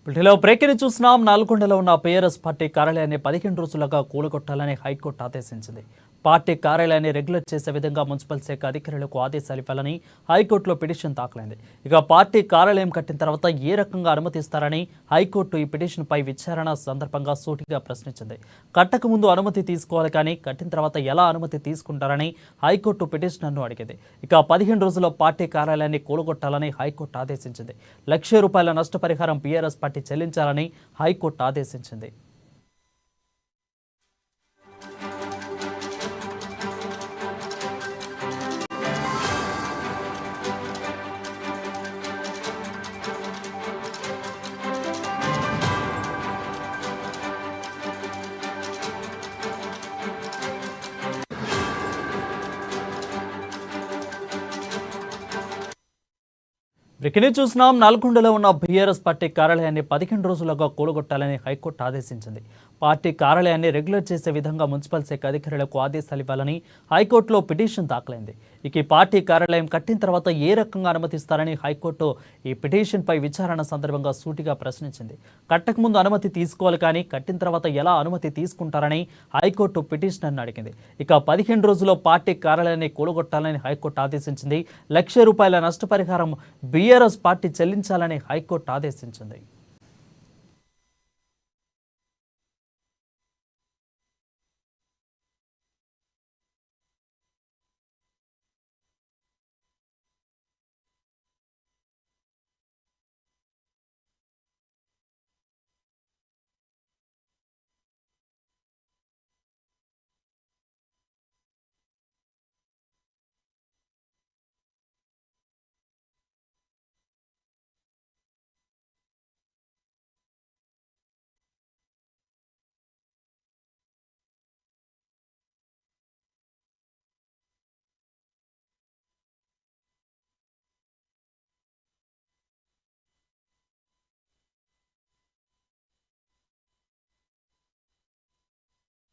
వీటిలో బ్రేకింగ్ చూస్తున్నాం. నల్గొండలో ఉన్న పిఆర్ఎస్ పార్టీ కార్యాలయాన్ని 15 రోజులుగా కూలగొట్టాలని హైకోర్టు ఆదేశించింది. పార్టీ కార్యాలయాన్ని రెగ్యులర్ చేసే విధంగా మున్సిపల్ శాఖ అధికారులకు ఆదేశాలు ఇవ్వాలని హైకోర్టులో పిటిషన్ దాఖలైంది. ఇక పార్టీ కార్యాలయం కట్టిన తర్వాత ఏ రకంగా అనుమతిస్తారని హైకోర్టు ఈ పిటిషన్పై విచారణ సందర్భంగా సూటిగా ప్రశ్నించింది. కట్టక ముందు అనుమతి తీసుకోవాలి, కానీ కట్టిన తర్వాత ఎలా అనుమతి తీసుకుంటారని హైకోర్టు పిటిషనర్ను అడిగింది. ఇక 15 రోజుల్లో పార్టీ కార్యాలయాన్ని కూలగొట్టాలని హైకోర్టు ఆదేశించింది. ₹1,00,000 నష్టపరిహారం పిఆర్ఎస్ పార్టీ చెల్లించాలని హైకోర్టు ఆదేశించింది. బ్రేకింగ్ చూస్తున్నాం. నల్గొండలో ఉన్న బీఆర్ఎస్ పార్టీ కార్యాలయాన్ని 15 రోజులుగా కూలగొట్టాలని హైకోర్టు ఆదేశించింది. పార్టీ కార్యాలయాన్ని రెగ్యులర్ చేసే విధంగా మున్సిపల్ శాఖ అధికారులకు ఆదేశాలు ఇవ్వాలని హైకోర్టులో పిటిషన్ దాఖలైంది. ఇక ఈ పార్టీ కార్యాలయం కట్టిన తర్వాత ఏ రకంగా అనుమతిస్తారని హైకోర్టు ఈ పిటిషన్పై విచారణ సందర్భంగా సూటిగా ప్రశ్నించింది. కట్టక ముందు అనుమతి తీసుకోవాలి, కానీ కట్టిన తర్వాత ఎలా అనుమతి తీసుకుంటారని హైకోర్టు పిటిషనర్ను అడిగింది. ఇక 15 రోజుల్లో పార్టీ కార్యాలయాన్ని కూలగొట్టాలని హైకోర్టు ఆదేశించింది. ₹1,00,000 నష్టపరిహారం బీఆర్ఎస్ పార్టీ చెల్లించాలని హైకోర్టు ఆదేశించింది.